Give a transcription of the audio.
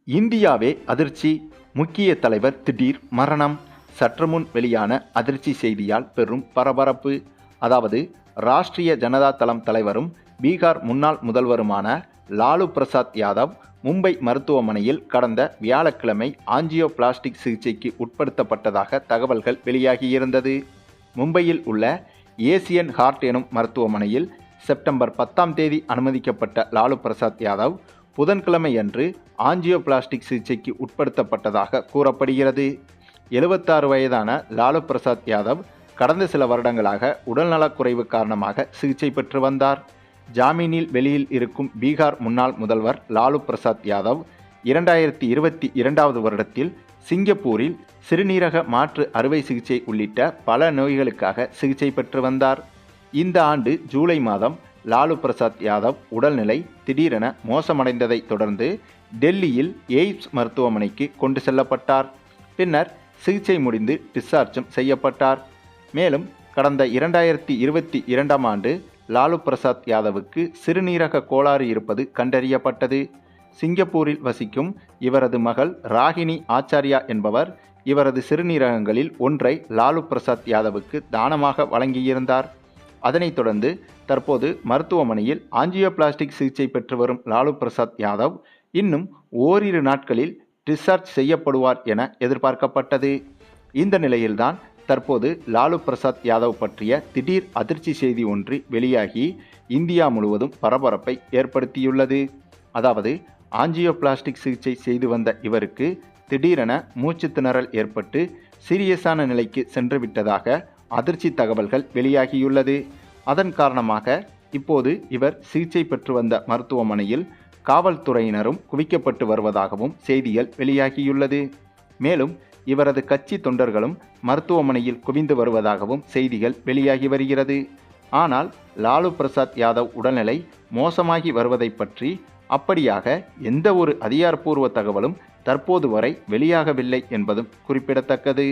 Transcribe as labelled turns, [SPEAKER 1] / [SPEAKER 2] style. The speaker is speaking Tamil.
[SPEAKER 1] இந்தியாவே அதிர்ச்சி. முக்கிய தலைவர் திடீர் மரணம். சற்றுமுன் வெளியான அதிர்ச்சி செய்தியால் பெரும் பரபரப்பு. அதாவது ராஷ்டிரிய ஜனதா தளம் தலைவரும் பீகார் முன்னாள் முதல்வருமான லாலு பிரசாத் யாதவ் மும்பை மருத்துவமனையில் கடந்த வியாழக்கிழமை ஆஞ்சியோபிளாஸ்டிக் சிகிச்சைக்கு உட்படுத்தப்பட்டதாக தகவல்கள் வெளியாகியிருந்தது. மும்பையில் உள்ள ஏசியன் ஹார்ட் எனும் மருத்துவமனையில் செப்டம்பர் 10ஆம் தேதி அனுமதிக்கப்பட்ட லாலு பிரசாத் யாதவ் புதன்கிழமையன்று ஆஞ்சியோபிளாஸ்டிக் சிகிச்சைக்கு உட்படுத்தப்பட்டதாக கூறப்படுகிறது. 76 வயதான லாலு பிரசாத் யாதவ் கடந்த சில வருடங்களாக உடல்நலக்குறைவு காரணமாக சிகிச்சை பெற்று வந்தார். ஜாமீனில் வெளியில் இருக்கும் பீகார் முன்னாள் முதல்வர் லாலு பிரசாத் யாதவ் 2022 வருடத்தில் சிங்கப்பூரில் சிறுநீரக மாற்று அறுவை சிகிச்சை உள்ளிட்ட பல நோய்களுக்காக சிகிச்சை பெற்று வந்தார். இந்த ஆண்டு ஜூலை மாதம் லாலு பிரசாத் யாதவ் உடல்நிலை திடீரென மோசமடைந்ததை தொடர்ந்து டெல்லியில் எய்ம்ஸ் மருத்துவமனைக்கு கொண்டு செல்லப்பட்டார். பின்னர் சிகிச்சை முடிந்து டிஸ்சார்ஜும் செய்யப்பட்டார். மேலும் கடந்த 2022ஆம் ஆண்டு லாலு பிரசாத் யாதவுக்கு சிறுநீரக கோளாறு இருப்பது கண்டறியப்பட்டது. சிங்கப்பூரில் வசிக்கும் இவரது மகள் ராகினி ஆச்சாரியா என்பவர் இவரது சிறுநீரகங்களில் ஒன்றை லாலு பிரசாத் யாதவுக்கு தானமாக வழங்கியிருந்தார். அதனைத் தொடர்ந்து தற்போது மருத்துவமனையில் ஆஞ்சியோபிளாஸ்டிக் சிகிச்சை பெற்று வரும் லாலு பிரசாத் யாதவ் இன்னும் ஓரிரு நாட்களில் டிஸ்சார்ஜ் செய்யப்படுவார் என எதிர்பார்க்கப்பட்டது. இந்த நிலையில்தான் தற்போது லாலு பிரசாத் யாதவ் பற்றிய திடீர் அதிர்ச்சி செய்தி ஒன்று வெளியாகி இந்தியா முழுவதும் பரபரப்பை ஏற்படுத்தியுள்ளது. அதாவது ஆஞ்சியோபிளாஸ்டிக் சிகிச்சை செய்து வந்த இவருக்கு திடீரென மூச்சு திணறல் ஏற்பட்டு சீரியஸான நிலைக்கு சென்றுவிட்டதாக அதிர்ச்சி தகவல்கள் வெளியாகியுள்ளது. அதன் காரணமாக இப்போது இவர் சிகிச்சை பெற்று வந்த மருத்துவமனையில் காவல்துறையினரும் குவிக்கப்பட்டு வருவதாகவும் செய்திகள் வெளியாகியுள்ளது. மேலும் இவரது கட்சி தொண்டர்களும் மருத்துவமனையில் குவிந்து வருவதாகவும் செய்திகள் வெளியாகி வருகிறது. ஆனால் லாலு பிரசாத் யாதவ் உடல்நிலை மோசமாகி வருவதை பற்றி அப்படியாக எந்த ஒரு அதிகாரப்பூர்வ தகவலும் தற்போது வரை வெளியாகவில்லை என்பதும் குறிப்பிடத்தக்கது.